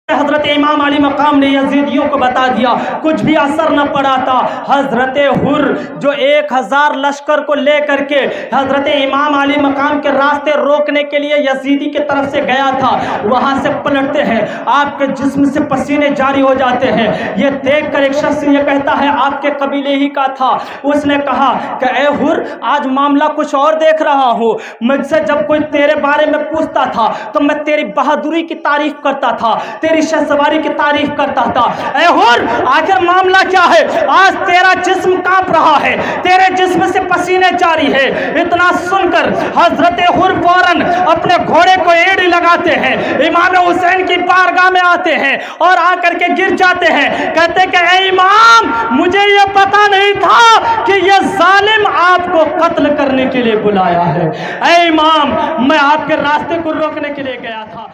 حضرت امام علی مقام نے یزیدیوں کو بتا دیا، کچھ بھی اثر نہ پڑا تھا۔ حضرت حر جو 1000 لشکر کو لے کر کے حضرت امام علی مقام کے راستے روکنے کے لیے یزیدی کی طرف سے گیا تھا، وہاں سے پلٹتے ہیں، آپ کے جسم سے پسینے جاری ہو جاتے ہیں۔ یہ دیکھ کر ایک شخص یہ کہتا ہے آپ کے قبیلے ہی کا تھا، اس نے کہا کہ اے حر آج معاملہ کچھ اور دیکھ رہا ہوں، مجھ سے جب کوئی تیرے بارے میں پوچھتا تھا تو میں تیری بہادری کی تعریف کرتا تھا، تیری شہ سواری کی تعریف کرتا تھا۔ اے حر آخر معاملہ کیا ہے؟ آج تیرا جسم کانپ رہا ہے، تیرے جسم سے پسینے جاری ہے۔ اتنا سن کر حضرت حر فوراً اپنے گھوڑے کو ایڑی لگاتے ہیں، امام حسین کی بارگاہ میں آتے ہیں اور آ کر کے گر جاتے ہیں، کہتے کہ اے امام مجھے یہ پتا نہیں تھا کہ یہ ظالم آپ کو قتل کرنے کے لیے بلایا ہے۔ اے امام میں آپ کے راستے کو روکنے کے لیے گیا تھا،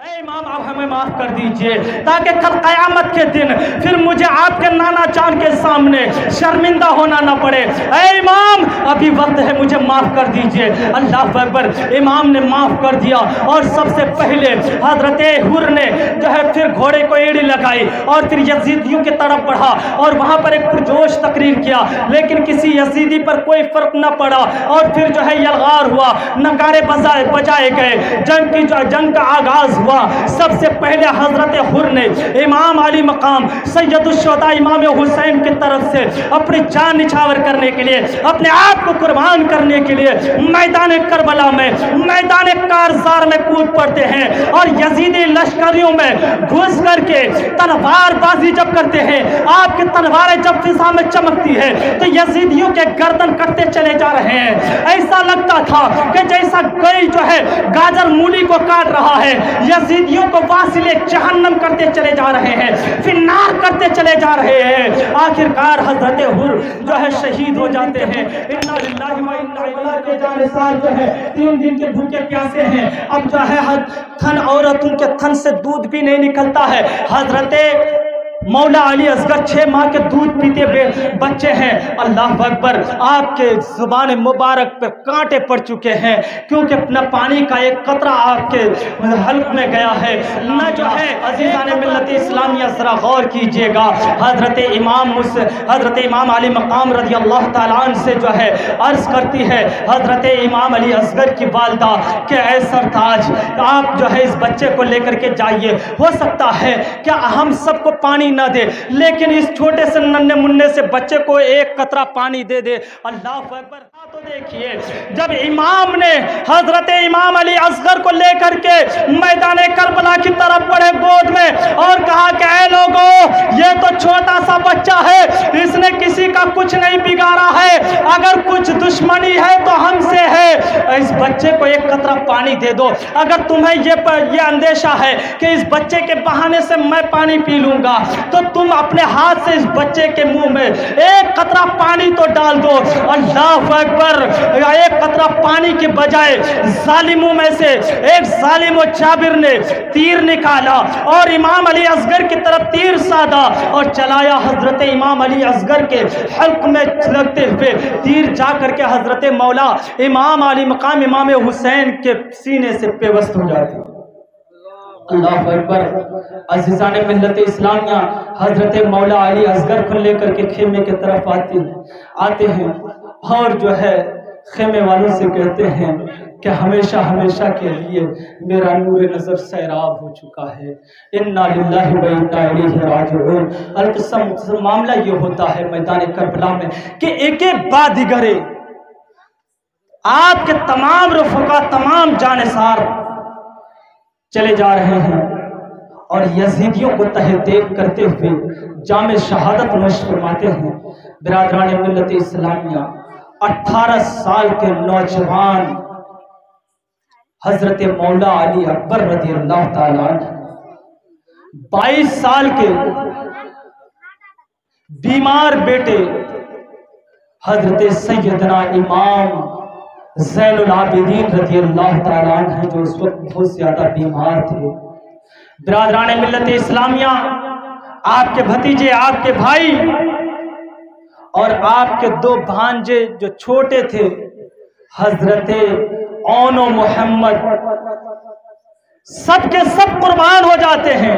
اے امام آپ ہمیں معاف کر دیجئے تاکہ کل قیامت کے دن پھر مجھے آپ کے نانا جان کے سامنے شرمندہ ہونا نہ پڑے۔ اے امام ابھی وقت ہے، مجھے معاف کر دیجئے۔ اللہ اکبر، امام نے معاف کر دیا اور سب سے پہلے حضرت حر نے جو ہے پھر گھوڑے کو ایڑی لگائی اور پھر یزیدیوں کی طرف بڑھا اور وہاں پر ایک پرجوش تقریر کیا، لیکن کسی یزیدی پر کوئی فرق نہ پڑا اور پھر جو ہے یلغار ہوا، نگارے بجائے گئے، جنگ کا آغاز ہوا۔ سب سے پہلے حضرت حر نے امام علی مقام سید الشہداء امام حسین کی طرف سے اپنی جان نچھاور کرنے کے لیے، اپنے آپ کو قربان کرنے کے لیے میدان کربلا میں، میدان کارزار میں کود پڑتے ہیں اور یزیدی لشکریوں میں گھس کر کے تلوار بازی جب کرتے ہیں، آپ کی تلواریں جب فضا میں چمکتی ہے تو یزیدیوں کے گردن کٹتے چلے جا رہے ہیں۔ ایسا لگتا تھا کہ جیسا کوئی جو ہے گاجر مولی کو کاٹ رہا ہے، یزیدیوں کو واصل جہنم کرتے چلے جا رہے ہیں، فنار کرتے چلے جا رہے ہیں۔ آخرکار حضرت حر جو ہے شہید ہو جاتے ہیں۔ انا للہ و انا الیہ کے جانسار جو ہے 3 دن کے بھوکے پیاسے ہیں، اب جو ہے تھن عورتوں کے تھن سے دودھ بھی نہیں نکلتا ہے۔ حضرت مولا علی اصغر 6 ماہ کے دودھ پیتے بچے ہیں۔ اللہ اکبر، آپ کے زبان مبارک پر کانٹے پڑ چکے ہیں کیونکہ نہ پانی کا ایک قطرہ آپ کے حلق میں گیا ہے، نہ جو ہے عزیزان ملت اسلامیہ ذرا غور کیجئے گا۔ حضرت امام علی مقام رضی اللہ تعالیٰ عنہ سے جو ہے عرض کرتی ہے حضرت امام علی اصغر کی والدہ کہ اے سرتاج آپ جو ہے اس بچے کو لے کر کے جائیے، ہو سکتا ہے کہ ہم سب کو پانی نہ دے لیکن اس چھوٹے سے ننھے منھے سے بچے کو ایک قطرہ پانی دے دے۔ اللہ اکبر، تو دیکھیے جب امام نے حضرت امام علی اصغر کو لے کر کے میدان کربلا کی طرف بڑھے گود میں اور کہا کہ اے لوگو یہ تو چھوٹا سا بچہ ہے، اس نے کسی کا کچھ نہیں بگاڑا ہے، اگر کچھ دشمنی ہے تو ہم سے ہے، اس بچے کو ایک قطرہ پانی دے دو۔ اگر تمہیں یہ اندیشہ ہے کہ اس بچے کے بہانے سے میں پانی پی لوں گا تو تم اپنے ہاتھ سے اس بچے کے منہ میں ایک قطرہ پانی تو ڈال دو۔ اللہ اکبر، ایک قطرہ پانی کے بجائے ظالموں میں سے ایک ظالم و جابر نے تیر نکالا اور امام علی اصغر کی طرف تیر سادا اور چلایا۔ حضرت امام علی اصغر کے حلق میں لگتے ہوئے تیر جا کر کے حضرت مولا امام علی مقام امام حسین کے سینے سے پیوست ہو جاتی۔ اللہ اکبر، عزیزان ملت اسلامیہ حضرت مولا علی اصغر کو لے کر کے خیمے کی طرف آتے ہیں اور جو ہے خیمے والوں سے کہتے ہیں کہ ہمیشہ ہمیشہ کے لیے میرا نور نظر سیراب ہو چکا ہے۔ انا للہ و انا الیہ راجعون۔ القسم معاملہ یہ ہوتا ہے میدان کربلا میں کہ ایک ایک بعد دیگر آپ کے تمام رفقا، تمام جانثار چلے جا رہے ہیں اور یزیدیوں کو تہہ دیگ کرتے ہوئے جام شہادت نوش فرماتے ہیں۔ برادران ملت اسلامیہ، 18 سال کے نوجوان حضرت مولا علی اکبر رضی اللہ تعالیٰ عنہ، 22 سال کے بیمار بیٹے حضرت سیدنا امام زین العابدین رضی اللہ تعالیٰ عنہ جو اس وقت بہت زیادہ بیمار تھے۔ برادران ملت اسلامیہ، آپ کے بھتیجے، آپ کے بھائی اور آپ کے 2 بھانجے جو چھوٹے تھے حضرت اون و محمد، سب کے سب قربان ہو جاتے ہیں۔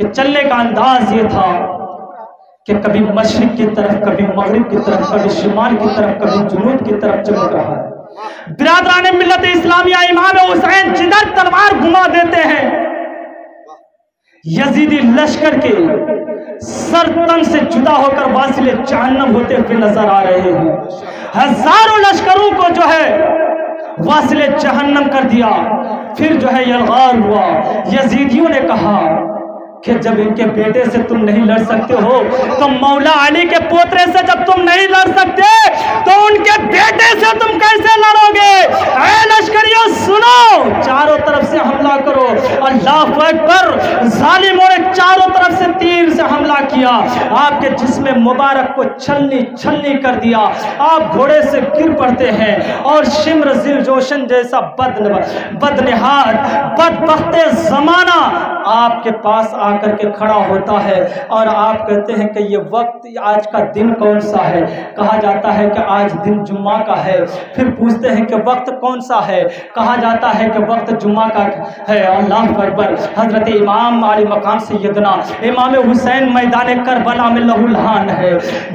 کہ چلنے کا انداز یہ تھا کہ کبھی مشرق کی طرف، کبھی مغرب کی طرف، کبھی شمال کی طرف، کبھی جنوب کی طرف چل رہا ہے۔ برادران ملت اسلامیہ، امام حسین جدھر تلوار گھما دیتے ہیں، یزیدی لشکر کے سر تن سے جدا ہو کر واصل جہنم ہوتے ہوئے نظر آ رہے ہیں۔ ہزاروں لشکروں کو جو ہے واصل جہنم کر دیا۔ پھر جو ہے یلغار ہوا، یزیدیوں نے کہا کہ جب ان کے بیٹے سے تم نہیں لڑ سکتے ہو تو مولا علی کے پوترے سے جب تم نہیں لڑ سکتے تو ان کے بیٹے سے تم کیسے لڑو گے؟ اے لشکریوں سنو، چاروں طرف سے حملہ کرو۔ اللہ اکبر! ظالموں نے چاروں طرف سے تیر سے حملہ کیا، آپ کے جسم مبارک کو چھلنی چھلنی کر دیا۔ آپ گھوڑے سے گر پڑتے ہیں اور شمر ذی جوشن جیسا بدنہاد بدبخت زمانہ آپ کے پاس آ کر کے کھڑا ہوتا ہے اور آپ کہتے ہیں کہ یہ وقت، آج کا دن کون سا ہے؟ کہا جاتا ہے کہ آج دن جمعہ کا ہے۔ پھر پوچھتے ہیں کہ وقت کون سا ہے؟ کہا جاتا ہے کہ وقت جمعہ کا ہے۔ اللہ اکبر! حضرت امام علی مقام سیدنا امام حسین میدان کربلا میں لہو لہان ہے،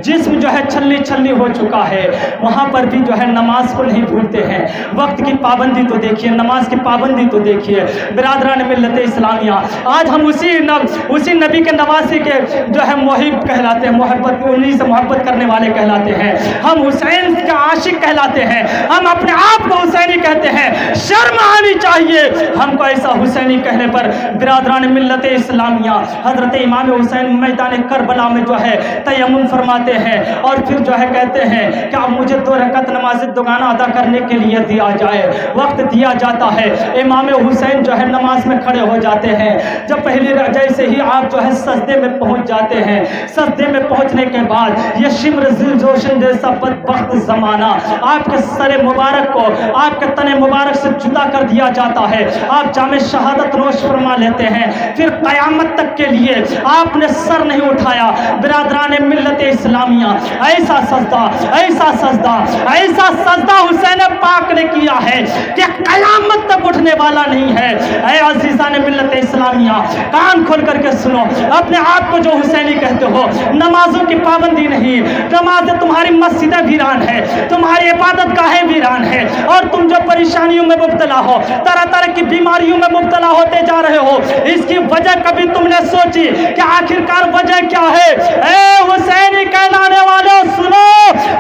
جسم جو ہے چھلنی چھلنی ہو چکا ہے، وہاں پر بھی جو ہے نماز کو نہیں بھولتے ہیں۔ وقت کی پابندی تو دیکھیے، نماز کی پابندی تو دیکھیے۔ برادران ملت اسلامیہ، آج ہم اسی نبی کے نواسی کے جو ہے محب کہلاتے ہیں، محبت انہی سے محبت کرنے والے کہلاتے ہیں، ہم حسین کا عاشق کہلاتے ہیں، ہم اپنے آپ کو حسینی کہتے ہیں۔ شرم آنی چاہیے ہم کو ایسا حسینی کہنے پر۔ برادران ملت اسلامیہ، حضرت امام حسین میدان کربلا میں جو ہے تیمم فرماتے ہیں اور پھر جو ہے کہتے ہیں کہ اب مجھے 2 رکعت نماز دوگانہ ادا کرنے کے لیے دیا جائے، وقت دیا جاتا ہے۔ امام حسین جو ہے نماز میں کھڑے ہو جاتے ہیں۔ جب پہلی جیسے ہی آپ جو ہے سجدے میں پہنچ جاتے ہیں، سجدے میں پہنچنے کے بعد یہ شمر ذی جوشن جیسا بدبخت زمانہ آپ کے سر مبارک کو آپ کے تن مبارک سے جدا کر دیا جاتا ہے۔ آپ جام شہادت نوش فرما لیتے ہیں، پھر قیامت تک کے لیے آپ نے سر نہیں اٹھایا۔ برادران ملت اسلامیہ، ایسا سجدہ ایسا سجدہ ایسا سجدہ حسین پاک نے کیا ہے کہ قیامت تک اٹھنے والا نہیں ہے۔ اے عزیزان ملت اسلامیہ، کان کھول کر کے سنو، اپنے آپ کو جو حسینی کہتے ہو، نمازوں کی پابندی نہیں، نماز تمہاری مسجدیں ویران ہے، تمہاری عبادت گاہیں ویران ہے، اور تم جو پریشانیوں میں مبتلا ہو، طرح طرح کی بیماریوں میں مبتلا ہوتے جا رہے ہو، اس کی وجہ کبھی تم نے سوچی کہ آخرکار وجہ کیا ہے؟ اے حسینی کہلانے والوں سنو،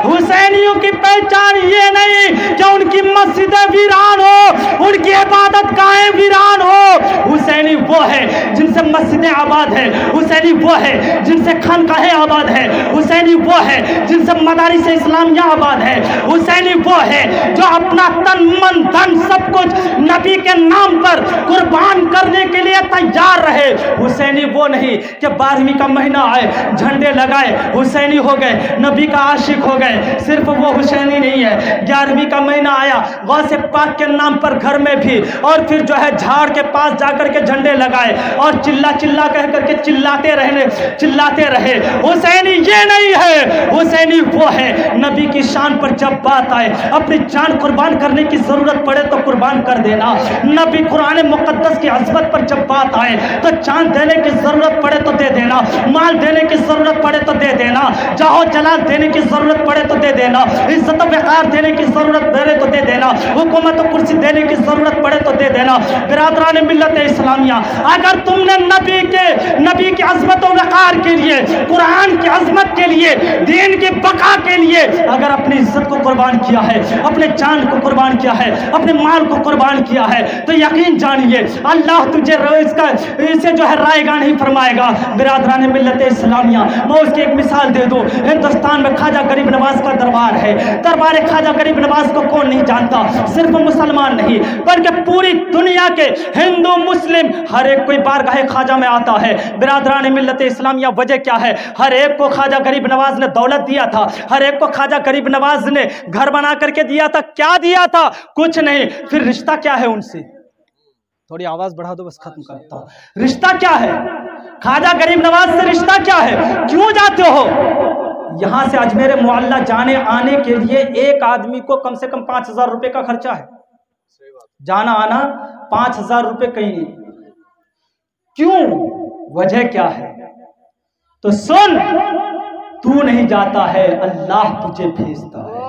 حسینیوں کی پہچان یہ نہیں کہ ان کی مسجدیں ویران ہو، ان کی عبادت گاہیں ویران ہو۔ حسینی وہ ہے جن سے مسجدیں آباد ہے، حسینی وہ ہے جن سے خانقاہیں آباد ہے، حسینی وہ ہے جن سے مدارس اسلامیہ آباد ہے، حسینی وہ ہے جو اپنا تن من دھن سب کچھ نبی کے نام پر قربان کرنے کے لیے تیار رہے۔ حسینی وہ نہیں کہ 12ویں کا مہینہ آئے جھنڈے لگائے حسینی ہو گئے، نبی کا عاشق ہو گئے، صرف وہ حسینی نہیں ہے۔ 11ویں کا مہینہ آیا، غوث پاک کے نام پر گھر میں بھی، اور پھر جو ہے جھاڑ کے پاس جا کر کے جھنڈے لگائے اور چلا چلا کہہ کر کے چلاتے رہے۔ حسینی یہ نہیں ہے، حسینی وہ ہے نبی کی شان پر جب بات آئے اپنی جان قربان کرنے کی ضرورت پڑے تو قربان کر دینا، نبی قرآن مقدس کی عظمت پر جب بات آئے تو جان دینے کی ضرورت پڑے تو دے دینا، مال دینے کی ضرورت پڑے تو دے دینا، جاہو جلال دینے کی ضرورت پڑے تو دے دینا، عزت و وقار دینے کی ضرورت پڑے تو دے دینا، حکومت و کرسی دینے کی ضرورت پڑے تو دے دینا۔ برادران ملت اسلامیہ، اگر تم نے نبی کی عظمت و وقار کے لیے، قرآن کی عظمت کے لیے، دین کی بقا کے لیے اگر اپنی عزت کو قربان کیا ہے، اپنے جان کو قربان کیا ہے، اپنے مال کو قربان کیا ہے، تو یقین جانیے اللہ تجھے اسے جو ہے رائے گاہ نہیں فرمائے گا۔ برادران ملت اسلامیہ، میں اس کی ایک مثال دے دوں۔ ہندوستان میں خواجہ غریب نواز کا دربار ہے۔ دربار خواجہ غریب نواز کو کون نہیں جانتا؟ صرف مسلمان نہیں بلکہ پوری دنیا کے ہندو مسلم ہر ایک کوئی بارگاہ خواجہ میں آتا ہے۔ برادران ملت اسلامیہ، وجہ کیا ہے؟ ہر ایک کو خواجہ غریب نواز نے دولت دیا تھا، ہر ایک کو خواجہ غریب نواز نے گھر بنا کر کے دیا تھا۔ کیا دیا تھا؟ کچھ نہیں۔ پھر رشتہ کیا ہے ان سے؟ تھوڑی آواز بڑھا دو، بس ختم کرتا ہوں۔ رشتہ کیا ہے؟ خواجہ غریب نواز سے رشتہ کیا ہے؟ کیوں جاتے ہو؟ یہاں سے اجمیر معلیٰ جانے آنے کے لیے ایک آدمی کو کم سے کم 5000 روپے کا خرچہ ہے، جانا آنا 5000 روپے کہیں نہیں۔ کیوں؟ وجہ کیا ہے؟ تو سن، تو نہیں جاتا ہے، اللہ تجھے بھیجتا ہے،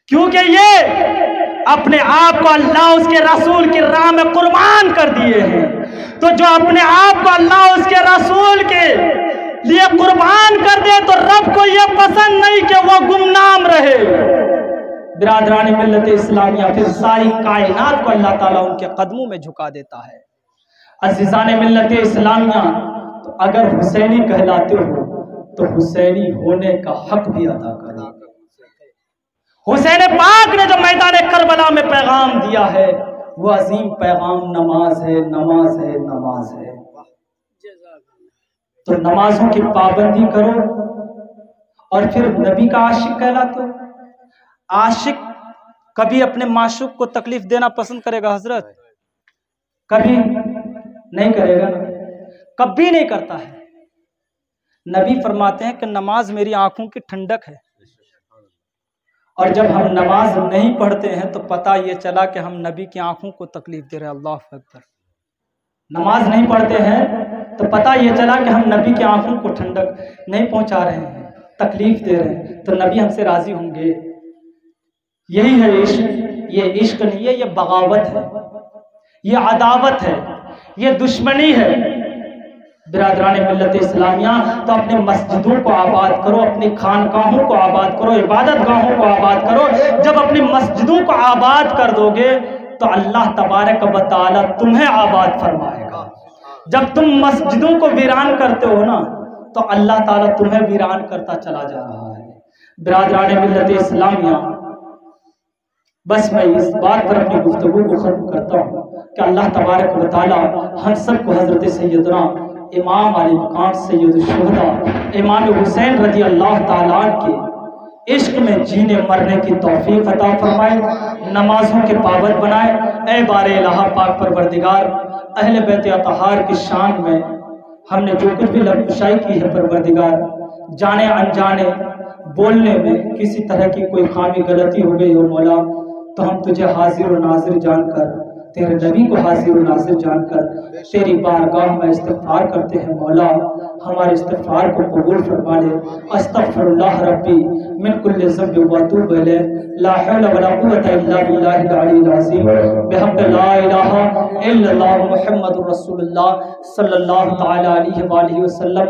کیونکہ یہ اپنے آپ کو اللہ اس کے رسول کی راہ میں قربان کر دیے ہیں۔ تو جو اپنے آپ کو اللہ اس کے رسول کے لیے قربان کر دے تو رب کو یہ پسند نہیں کہ وہ گمنام رہے۔ برادران ملت اسلامیہ، پھر ساری کائنات کو اللہ تعالیٰ ان کے قدموں میں جھکا دیتا ہے۔ عزیزان ملت اسلامیہ، تو اگر حسینی کہلاتے ہو تو حسینی ہونے کا حق بھی ادا کرو۔ حسین پاک نے جو میدان کربلا میں پیغام دیا ہے وہ عظیم پیغام نماز ہے، نماز ہے، نماز ہے۔ تو نمازوں کی پابندی کرو اور پھر نبی کا عاشق کہلاتے ہو۔ عاشق کبھی اپنے معشوق کو تکلیف دینا پسند کرے گا حضرت؟ کبھی نہیں کرے گا، کبھی نہیں کرتا ہے۔ نبی فرماتے ہیں کہ نماز میری آنکھوں کی ٹھنڈک ہے، اور جب ہم نماز نہیں پڑھتے ہیں تو پتہ یہ چلا کہ ہم نبی کی آنکھوں کو تکلیف دے رہے ہیں۔ اللہ اکبر۔ نماز نہیں پڑھتے ہیں تو پتہ یہ چلا کہ ہم نبی کی آنکھوں کو ٹھنڈک نہیں پہنچا رہے ہیں، تکلیف دے رہے ہیں، تو نبی ہم سے راضی ہوں گے؟ یہی ہے عشق۔ یہ عشق نہیں ہے، یہ بغاوت ہے، یہ عداوت ہے، یہ دشمنی ہے۔ برادران ملت اسلامیہ، تو اپنے مسجدوں کو آباد کرو، اپنی خانقاہوں کو آباد کرو، عبادت گاہوں کو آباد کرو۔ جب اپنی مسجدوں کو آباد کر دو گے تو اللہ تبارک و تعالی تمہیں آباد فرمائے گا۔ جب تم مسجدوں کو ویران کرتے ہو نا تو اللہ تعالیٰ تمہیں ویران کرتا چلا جا رہا ہے۔ برادران ملت اسلامیہ، بس میں اس بات پر اپنی گفتگو کو ختم کرتا ہوں کہ اللہ تبارک و تعالیٰ ہم سب کو حضرت سیدنا امام علی مقام سید الشہداء امام حسین رضی اللہ تعالیٰ کے عشق میں جینے مرنے کی توفیق عطا فرمائے، نمازوں کے پابند بنائے۔ اے بار الہ پاک پروردگار، اہل بیت اطہار کی شان میں ہم نے جو کچھ بھی لفظ کی ہے پروردگار، جانے انجانے بولنے میں کسی طرح کی کوئی خامی غلطی ہو گئی ہو مولا، تو ہم تجھے حاضر و ناظر جان کر، تیرے نبی کو حاضر و ناظر جان کر تیری بارگاہ میں استغفار کرتے ہیں۔ مولا ہمارے استغفار کو قبول فرما لے۔ استغفر اللہ ربی من کل ذنب و اتوب الیہ، لا حول ولا قوة الا باللہ العلی العظیم، بحق لا الہ الا اللہ محمد رسول اللہ صلی اللہ تعالی علیہ وآلہ وسلم۔